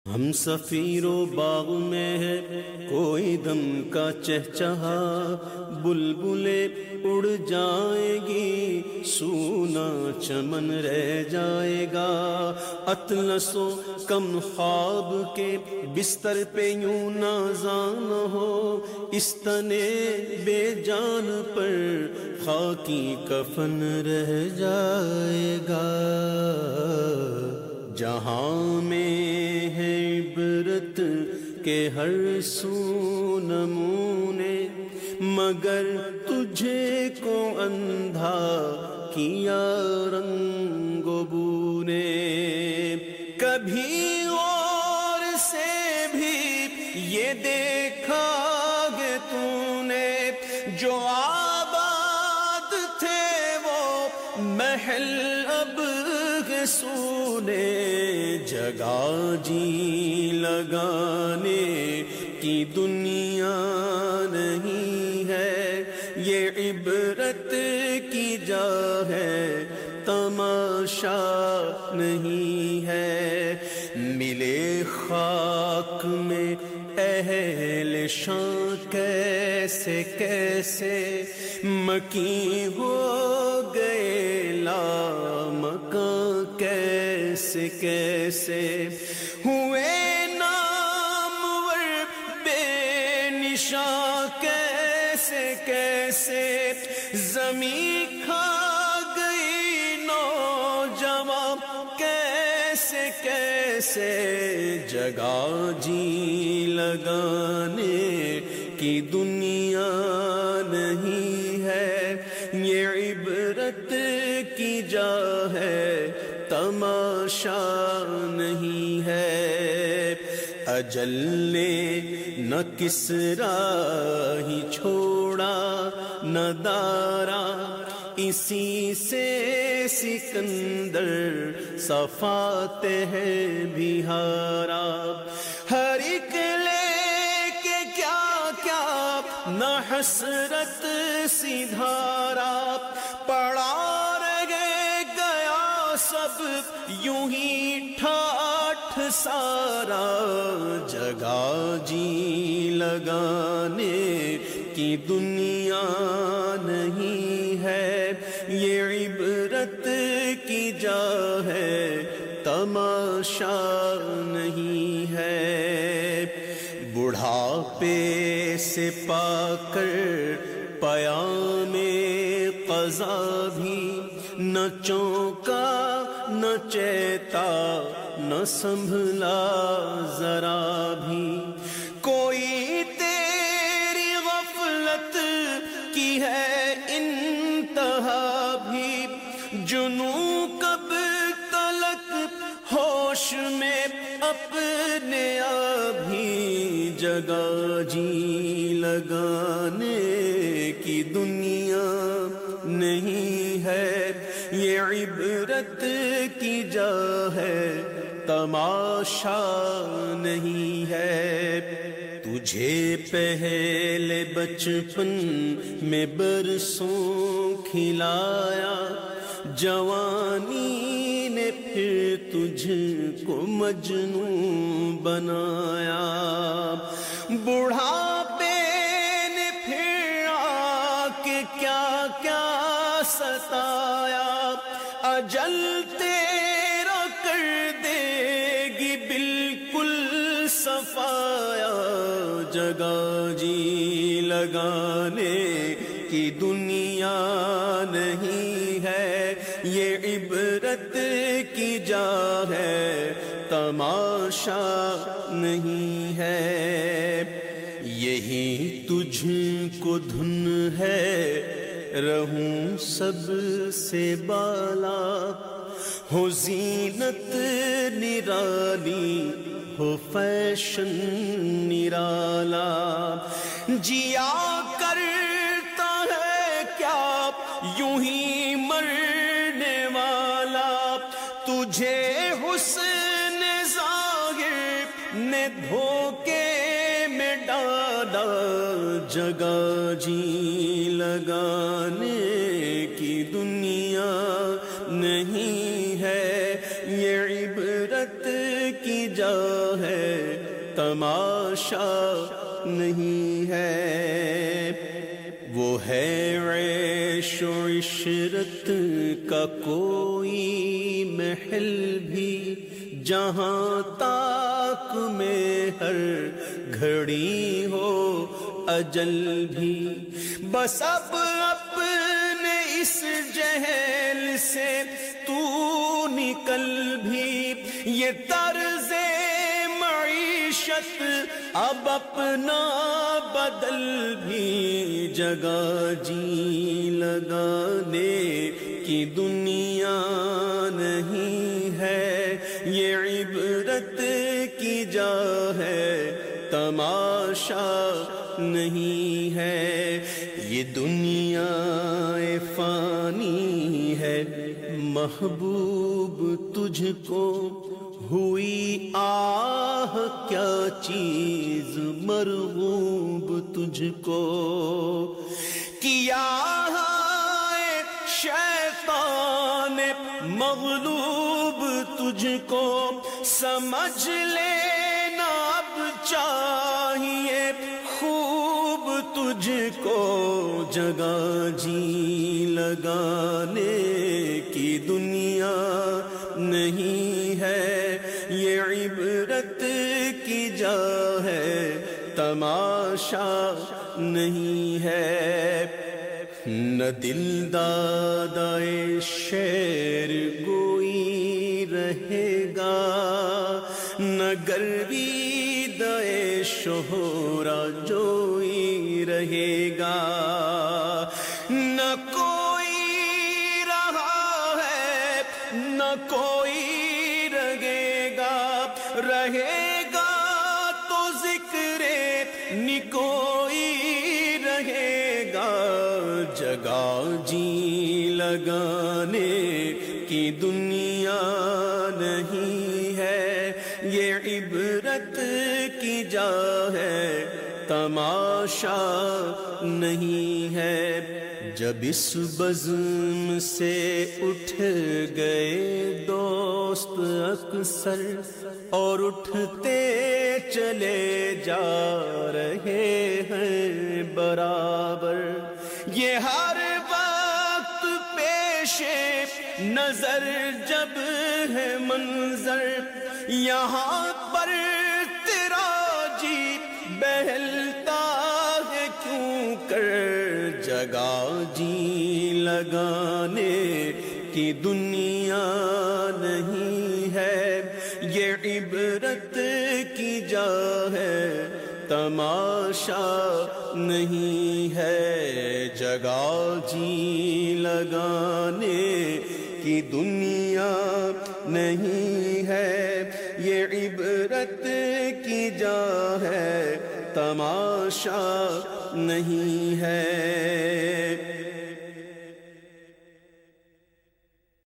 ہم سفیر و باغ میں ہے کوئی دم کا چہچہا، بلبلیں اڑ جائیں گی سونا چمن رہ جائے گا۔ اطلس و کم خواب کے بستر پہ یوں نازان ہو، اس تنے بے جان پر خاکی کفن رہ جائے گا۔ جہاں میں ہے عبرت کے ہر سو نمونے، مگر تجھے کو اندھا کیا رنگ و بو نے۔ کبھی اور سے بھی یہ دیکھا ہے تو نے، جو آباد تھے وہ محل اب سونے۔ جگہ جی لگانے کی دنیا نہیں ہے، یہ عبرت کی جا ہے تماشا نہیں ہے۔ ملے خاک میں اہل شان کیسے کیسے، مکیں ہو گئے لامکاں کیسے کیسے، ہوئے نامور بے نشاں کیسے کیسے، زمین کھا گئی نوجوان کیسے کیسے۔ جگہ جی لگانے کی دنیا نہیں ہے، یہ عبرت کی جا ہے تماشا نہیں ہے۔ اجل نے نہ کسرا ہی چھوڑا نہ دارا، اسی سے سکندر صفات ہے بہارا۔ ہر ایک لے کے کیا کیا نہ حسرت سی دھارا، پڑا رہ گیا سب یوں ہی ٹھاٹھ سارا۔ جگہ جی لگانے کی دنیا نہیں ہے، یہ عبرت کی جا ہے تماشا نہیں ہے۔ بڑھاپے سے پا کر پیام قضا بھی، نہ چونکا نہ چیتا نہ سنبھلا ذرا بھی۔ کوئی تیری غفلت کی ہے انتہا بھی، جنوں کب تلک ہوش میں اپنے ابھی۔ جگہ جی لگانے کی دنیا نہیں ہے، یہ عبرت کی جا ہے تماشا نہیں ہے۔ تجھے پہلے بچپن میں برسوں کھلایا، جوانی نے پھر تجھ کو مجنون بنایا۔ بڑھاپے نے پھر آ کے کیا کیا ستایا، اجل تیرا کر دے گی بالکل صفایا۔ جگہ جی لگانے کی دنیا نہیں ہے، یہ عبرت کی جا ہے تماشا نہیں ہے۔ یہی تجھ کو دھن ہے رہوں سب سے بالا، ہو زینت نرالی ہو فیشن نرالا۔ جیا کرتا ہے کیا یوں ہی مرنے والا، تجھے حسن ظاہر نے دھوکے میں ڈالا۔ جگہ جی لگانے کی دنیا نہیں ہے، یہ عبرت کی جا ہے تماشا نہیں ہے۔ وہ ہے عیش و عشرت کا کوئی محل بھی، جہاں تاک میں ہر گھڑی ہو اجل بھی۔ بس اب اپنے اس جہل سے تو نکل بھی، یہ طرز معیشت اب اپنا بدل بھی۔ جگہ جی لگانے کی دنیا نہیں ہے، یہ عبرت کی جا ہے، تماشا نہیں ہے۔ یہ دنیا فانی ہے، محبوب تجھ کو ہوئی آہ کیا چیز مرغوب تجھ کو۔ کیا ہے شیطان مغلوب تجھ کو، سمجھ لینا اب چاہیے خوب تجھ کو۔ جگہ جی لگانے کی دنیا نہیں ہے، یہ عبرت کی جا ہے، تماشا نہیں ہے۔ نہ دل دادائے شعر گوئی رہے گا، نہ گرویدائے شہرا جوئی رہے گا، نہ کوئی رہا ہے نہ کوئی رہے گا، رہے گا تو ذکر نکوئی رہے گا۔ جگہ جی لگانے کی دنیا نہیں ہے، یہ عبرت کی جا ہے، تماشا نہیں ہے۔ جب اس بزم سے اٹھ گئے دوست اکثر، اور اٹھتے چلے جا رہے ہیں برابر، یہ ہر وقت پیش نظر جب ہے منظر، یہاں پر تیرا جی بہلتا ہے کیوں کر۔ جگہ جی لگانے کی دنیا نہیں ہے، یہ عبرت کی جا ہے، تماشا نہیں ہے۔ جگہ جی لگانے کی دنیا نہیں ہے، یہ عبرت کی جا ہے، تماشا نہیں ہے۔